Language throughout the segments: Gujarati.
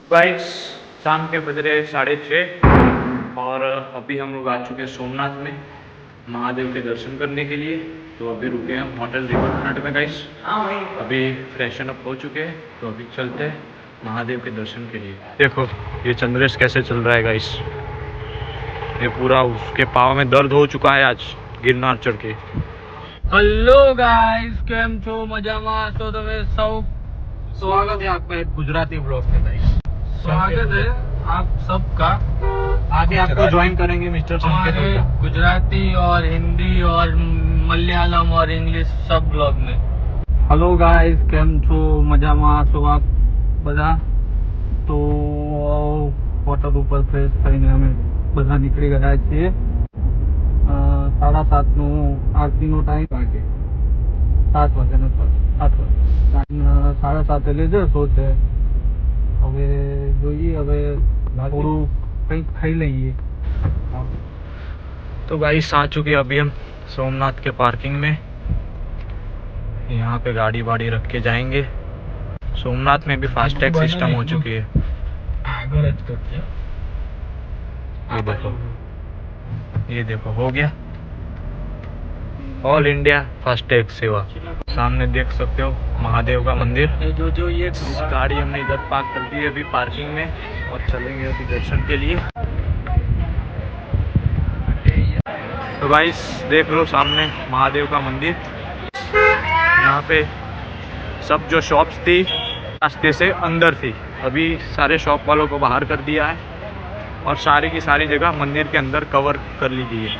गाइस शाम के बज रहे 6:30 और अभी हम लोग आ चुके हैं सोमनाथ में महादेव के दर्शन करने के लिए। तो अभी रुके हैं हम होटल रिवर फ्रंट में गाइस। अभी फ्रेशन अप हो चुके हैं तो अभी चलते हैं महादेव के दर्शन के लिए। देखो ये चंद्रेश कैसे चल रहा है गाइस। ये पूरा उसके पाँव में दर्द हो चुका है आज गिरनार चढ़ के। हेलो गाइस, केम छो मजामा? तो તમે સૌ स्वागत है आपका एक गुजराती ब्लॉग में गाइस। स्वागत है आप सबका। आगे आपको ज्वाइन करेंगे मिस्टर हमारे गुजराती और हिंदी और मलयालम और इंग्लिश सब ब्लॉग में। हेलो गाइस, केम छो मजामा? છો આપ બધા? તો હોટલ ઉપર ફ્રેશ થઈને અમે બધા નીકળી ગયા છીએ। 7:30નો આરતીનો ટાઈમ વાગે 7 વાગ્યાનો 8 વાગે 7:30 એટલે જશો છે। હવે જોઈએ, હવે થોડું કંઈક ખાઈ લઈએ। तो गाइस आ चुके हैं अभी हम सोमनाथ के पार्किंग में। यहाँ पे गाड़ी वाड़ी रख के जाएंगे। सोमनाथ में भी फास्टैग सिस्टम हो चुकी है। ये देखो हो गया ऑल इंडिया फास्टैग सेवा। सामने देख सकते हो महादेव का मंदिर। जो ये गाड़ी हमने इधर पार्क कर दी है अभी पार्किंग में और चलेंगे अभी दर्शन के लिए। तो गाइस देख लो सामने महादेव का मंदिर। यहाँ पे सब जो शॉप्स थी रास्ते से अंदर थी, अभी सारे शॉप वालों को बाहर कर दिया है और सारी की सारी जगह मंदिर के अंदर कवर कर ली गई है।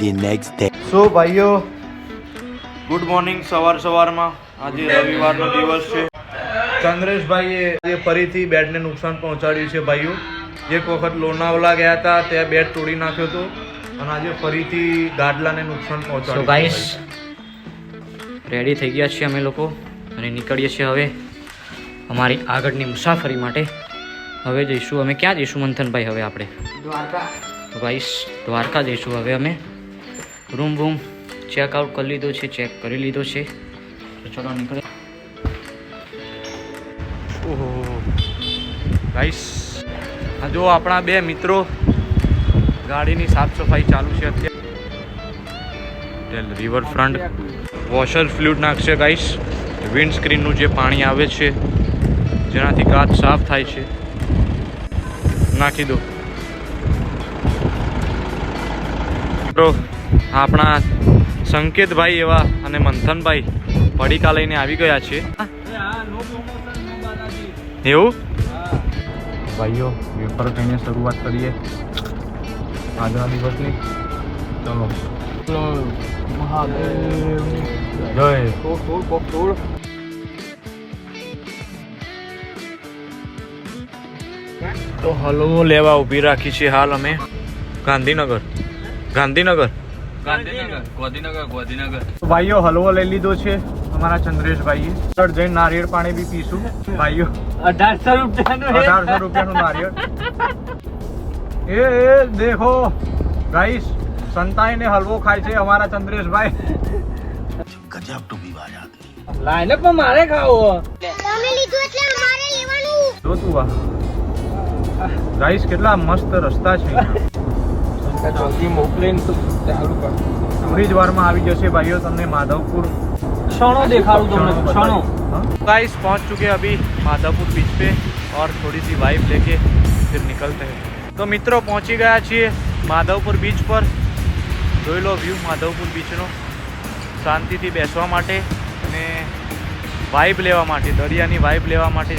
The next day. सो भाइयों गुड मॉर्निंग। સવારમાં આજે રવિવારનો દિવસ છે। ચંદ્રેશભાઈએ ફરીથી બેડને નુકસાન પહોંચાડ્યું છે ભાઈઓ। એક વખત લોનાવલા ગયા હતા ત્યાં બેડ તોડી નાખ્યો હતો અને આજે ફરીથી ગાડલાને નુકસાન પહોંચાડ્યું। સો ગાઈસ રેડી થઈ ગયા છીએ અમે લોકો અને નીકળીએ છીએ હવે અમારી આગળની મુસાફરી માટે। હવે જઈશું અમે ક્યાં જઈશું મંથનભાઈ? હવે આપણે દ્વારકા। તો ગાઈસ દ્વારકા જઈશું હવે અમે। રૂમ ચેકઆઉટ કરી લીધો છે, ચેક કરી લીધો છે, તો ચલો નીકળે। ઓહો ગાઈસ આ જો આપણા બે મિત્રો ગાડીની સાફ સફાઈ ચાલુ છે અત્યારે। રિવર ફ્રન્ટ વોશર ફ્લુઇડ નાખશે ગાઈસ। વિન્ડ સ્ક્રીનનું જે પાણી આવે છે જેનાથી કાચ સાફ થાય છે નાખી દો। આપણા સંકેતભાઈ એવા અને મંથનભાઈ પડીકા લઈને આવી ગયા છે। એવું ભાઈઓ વેફર કહીને શરૂઆત કરીએ આજના દિવસની। ચલો મહાદેવ જય। તો હલવો લેવા ઊભી રાખી છે હાલ અમે ગાંધીનગર। તો ભાઈઓ હલવો લઈ લીધો છે અમારા ચંદ્રેશભાઈએ। સર જઈને નારિયેળ પાણી બી પીશું ભાઈઓ। 1800 રૂપિયાનું નારિયેળ। એ દેખો ગાઈસ સંતાઈને હલવો ખાય છે અમારા ચંદ્રેશભાઈ। गजब टू भी बात आदमी। લાઈને પણ મારે ખાવો। તમે લીધું એટલે અમારે લેવાનું। જો તું વાહ ગાઈસ કેટલા મસ્ત રસ્તા છે। જલ્દી મોકલીને તો ચાલુ કર। થોડી જ વારમાં આવી જશે ભાઈઓ તમને माधवपुर। ક્ષણો દેખાડું તમને ક્ષણો। गाइस पहुंच चुके हैं अभी माधवपुर बीच पे और थोड़ी सी वाइब लेके फिर निकलते हैं। तो मित्रों पहुंची गया छे माधवपुर बीच पर। જોઈ લો વ્યૂ માધવપુર બીચનો। શાંતિથી બેસવા માટે અને વાઇબ લેવા માટે, દરિયાની વાઇબ લેવા માટે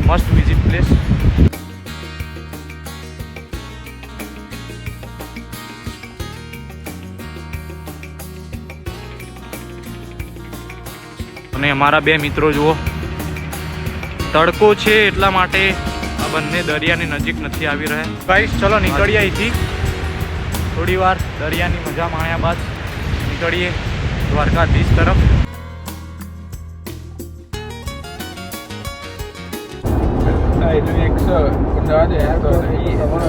મસ્ત વિઝિટ પ્લેસ। અને અમારા બે મિત્રો જુઓ તડકો છે એટલા માટે આ બંને દરિયાની નજીક નથી આવી રહ્યા। ગાઈસ ચલો નીકળીએ અહીંથી। થોડી વાર દરિયાની મજા માણ્યા બાદ નીકળીએ દ્વારકાધીશ તરફ।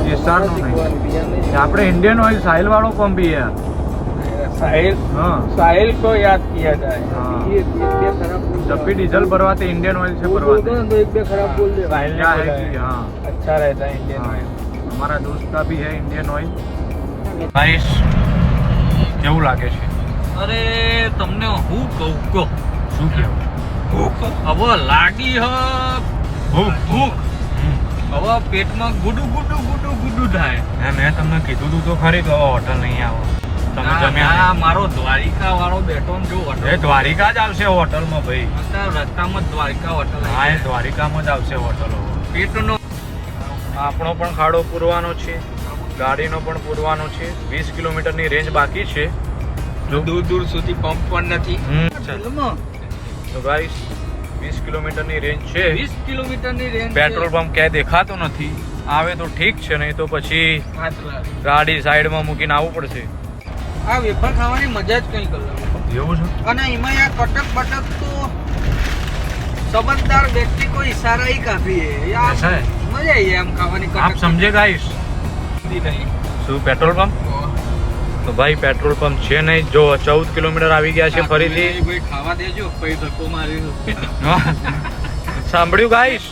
કિસાનનું નહીં આપણે ઇન્ડિયન ઓઇલ સાહિલ વાળો પંપ भी है साहिल हाँ साहिल को याद किया जाए हाँ। ये खराब बोल जब भी डीजल भरवाते इंडियन ऑयल से भरवाते हैं। तो एक भी खराब बोल दे साहिल क्या है कि हाँ अच्छा रहता है इंडियन हाँ, ऑयल हमारा दोस्त का भी है इंडियन ऑयल गाइस કેવું લાગે છે અરે તમને હું કહું કહો શું કેવું હવે લાગી હ ભૂખ ભૂખ હવે પેટમાં ગુડુ ગુડુ ગુડુ ગુડુ થાય મેં તમને કીધું તું તો ખરી કે હવે હોટલ નહીં આવો તમે જમ્યા આ મારો દ્વારિકા વાળો બેઠો ને જો એ દ્વારિકા જ આવશે હોટલમાં ભાઈ અત્યારે રસ્તામાં જ દ્વારિકા હોટલ હા એ દ્વારિકામાં જ આવશે હોટલો પેટનો આપણો પણ ખાડો પૂરવાનો છે ગાડીનો પણ પૂરવાનો છે 20 કિલોમીટરની રેન્જ બાકી છે દૂર દૂર સુધી પંપ પણ નથી તો ગાઈસ 20 કિલોમીટરની રેન્જ છે 20 કિલોમીટરની રેન્જ પેટ્રોલ પંપ ક્યાંય દેખાતો નથી આવે તો ઠીક છે નહીં તો પછી ગાડી સાઈડમાં મૂકીને આવવું પડશે આ વેફર ખાવાની મજા જ કંઈક અલગ એવું છે અને એમાં આ કટક બટક તો સમજદાર વ્યક્તિ को इशारा ही काफी है यार ऐसा है? मजा आई है हम खाવાની आप समझे गाइस नहीं શું પેટ્રોલ પંપ તો ભાઈ પેટ્રોલ પંપ છે નહીં જો 14 કિલોમીટર આવી ગયા છે ફરીથી ભાઈ ખાવા દેજો પછી ધક્કો મારી સાંભળ્યું ગાઈસ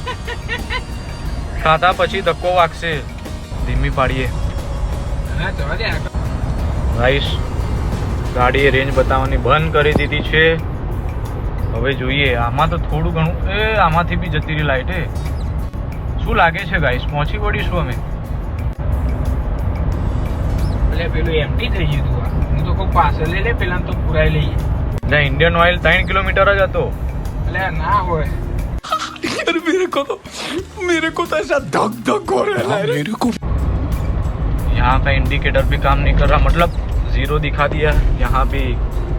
ખાધા પછી ધક્કો વાગશે ધીમી પાડીએ હા જવા દે ગાઈસ ગાડીએ રેન્જ બતાવવાની બંધ કરી દીધી છે હવે જોઈએ આમાં તો થોડું ઘણું આમાંથી બી જતી રહી લાઈટ શું લાગે છે ગાઈસ પહોંચી વળીશું અમે એટલે પેલું એમટી થઈ ગયું તું હું તો કોઈ પાસે લઈ લે પેલા તો પુરાઈ લઈએ જ્યાં ઇન્ડિયન ઓઇલ 3 કિલોમીટર જ હતો એટલે ના હોય यहाँ का इंडिकेटर भी काम नहीं कर रहा मतलब जीरो दिखा दिया यहाँ भी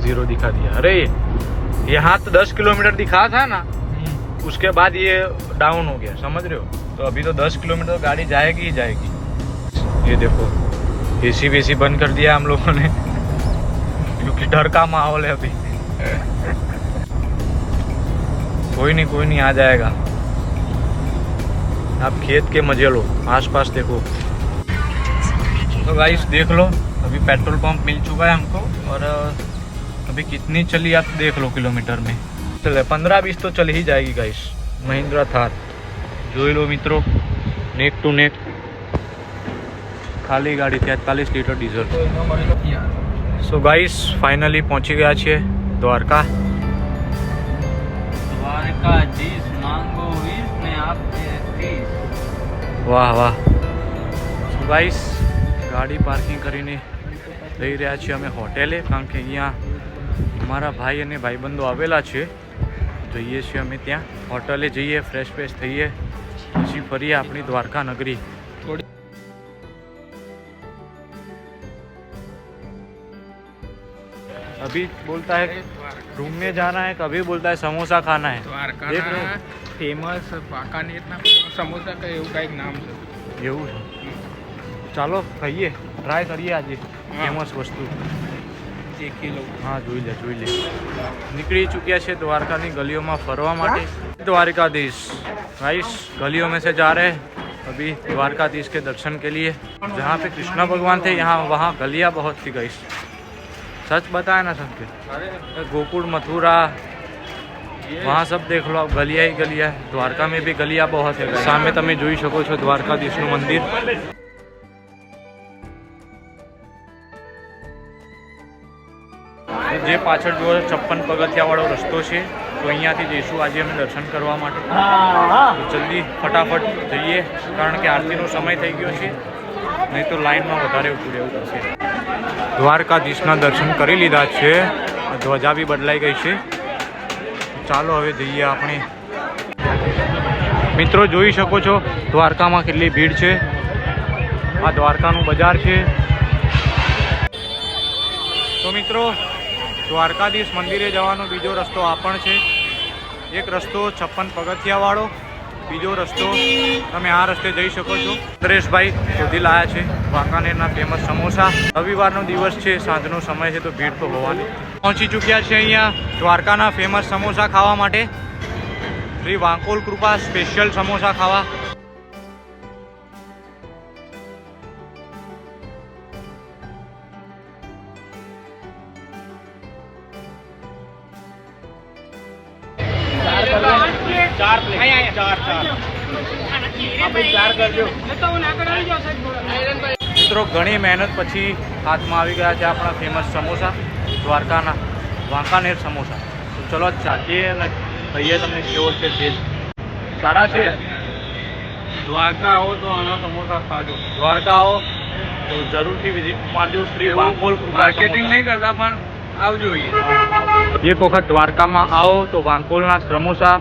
जीरो दिखा दिया अरे यहाँ तो 10 किलोमीटर दिखा था ना उसके बाद ये डाउन हो गया समझ रहे हो तो अभी तो 10 किलोमीटर गाड़ी जाएगी ही जाएगी ये देखो एसी वेसी बंद कर दिया हम लोगों ने क्योंकि डर का माहौल है अभी कोई नहीं आ जाएगा आप खेत के मजे लो आसपास देखो तो गाइस देख लो अभी पेट्रोल पंप मिल चुका है हमको और अभी कितनी चली आप देख लो किलोमीटर में चले 15-20 तो चल ही जाएगी गाइस महिंद्रा थार જોઈ લો મિત્રો નેક ટુ નેક ખાલી ગાડી 43 litre diesel so guys finally પહોંચી ગયા છે દ્વારકા દ્વારકાધીશ માંગો 20 ને આપે 30 વાહ વાહ સો ગાઈસ ગાડી પાર્કિંગ કરીને જઈ રહ્યા છીએ અમે હોટેલે કારણ કે અહીંયા અમારા ભાઈ અને ભાઈબંધો આવેલા છે જઈએ છીએ અમે ત્યાં હોટલે જઈએ ફ્રેશ થઈએ પછી ફરીએ આપણી દ્વારકા નગરી अभी बोलता है घूमने जाना है कभी बोलता है समोसा खाना है देख रहे हो? ફેમસ વાંકાનેરના સમોસા કે એવું કંઈક નામ છે એવું છે ચાલો ખાઈએ ટ્રાય કરીએ આજે ફેમસ વસ્તુ દેખી લઉં हाँ જોઈ લે निकली चुकिया છે દ્વારકાની ગલીઓમાં ફરવા માટે द्वारकाधीश गाइस गलियों में से जा रहे हैं अभी द्वारकाधीश के दर्शन के लिए जहाँ पे कृष्णा भगवान थे यहाँ वहाँ गलियाँ बहुत थी गाइस सच बताया ना सबके गोकुल मथुरा वहाँ सब देख लो अब गलियाँ ही गलियाँ द्वारका में भी गलियाँ बहुत है सामने તમે જોઈ શકો છો દ્વારકાધીશનું મંદિર જે પાછળ જો 56 પગથિયાવાળો રસ્તો છે તો અહીંયાથી જઈશું આજે અમે દર્શન કરવા માટે તો જલ્દી ફટાફટ જઈએ કારણ કે આરતીનો સમય થઈ ગયો છે નહીં તો લાઈનમાં વધારે ઊભું રહેવું પડશે દ્વારકાધીશના દર્શન કરી લીધા છે ધ્વજા બી બદલાઈ ગઈ છે ચાલો હવે જઈએ આપણે મિત્રો જોઈ શકો છો દ્વારકામાં કેટલી ભીડ છે આ દ્વારકાનું બજાર છે તો મિત્રો દ્વારકાધીશ મંદિરે જવાનો બીજો રસ્તો આ પણ છે એક રસ્તો 56 પગથિયાવાળો બીજો રસ્તો તમે આ રસ્તે જઈ શકો છો નરેશભાઈ શોધી લાયા છે વાંકાનેરના ફેમસ સમોસા રવિવારનો દિવસ છે સાંજનો સમય છે તો ભીડ તો હોવાની પહોંચી ચૂક્યા છે અહીંયા દ્વારકાના ફેમસ સમોસા ખાવા માટે શ્રી વાંકોલ કૃપા સ્પેશિયલ સમોસા ખાવા મિત્રો ઘણી મહેનત પછી હાથમાં આવી ગયા છે આપણા ફેમસ સમોસા, દ્વારકાના વાંકાનેર સમોસા. તો ચલો ચાલીએ અને કહીએ તમને કેવો છે ટેસ્ટ. સારા છે. દ્વારકા આવો તો આના સમોસા ખાજો. દ્વારકા આવો તો જરૂરથી વિઝિટ મારજો. શ્રી વાંકોલ માર્કેટિંગ નહીં કરતા પણ આવજો. એક વખત દ્વારકામાં આવો તો વાંકોલના સમોસા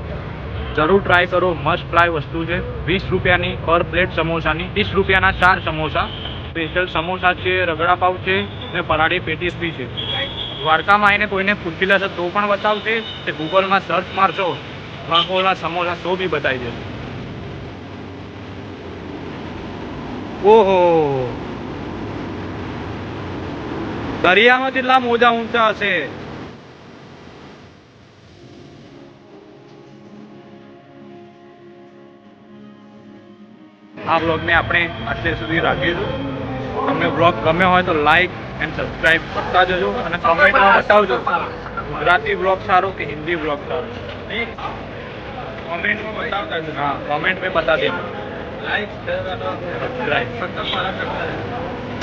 જરૂર ટ્રાય કરો. મસ્ટ ટ્રાય વસ્તુ છે. 20 રૂપિયાની પર પ્લેટ સમોસાની, 30 રૂપિયાના 4 સમોસા. સ્પેશિયલ સમોસા છે, રગડા પાવ છે ને પરાઠી પેટીસ બી છે. દ્વારકામાં આવીને કોઈને પૂછી લેશે તો પણ બતાવશે. તે ગૂગલમાં સર્ચ મારશો વાંકોલના સમોસા તો બી બતાવી દેશે. ઓહો, દરિયામાં કેટલા મોજા ઊંચા હશે. આ બ્લોગને આપણે આટલે સુધી રાખીશું. તમને બ્લોગ ગમ્યો હોય તો લાઈક એન્ડ સબસ્ક્રાઈબ કરતા જજો અને કમેન્ટમાં બતાવજો ગુજરાતી બ્લોગ સારો કે હિન્દી બ્લોગ સારો. કમેન્ટમાં બતાવતા જજો. હા, કમેન્ટ में बता देना. Like subscribe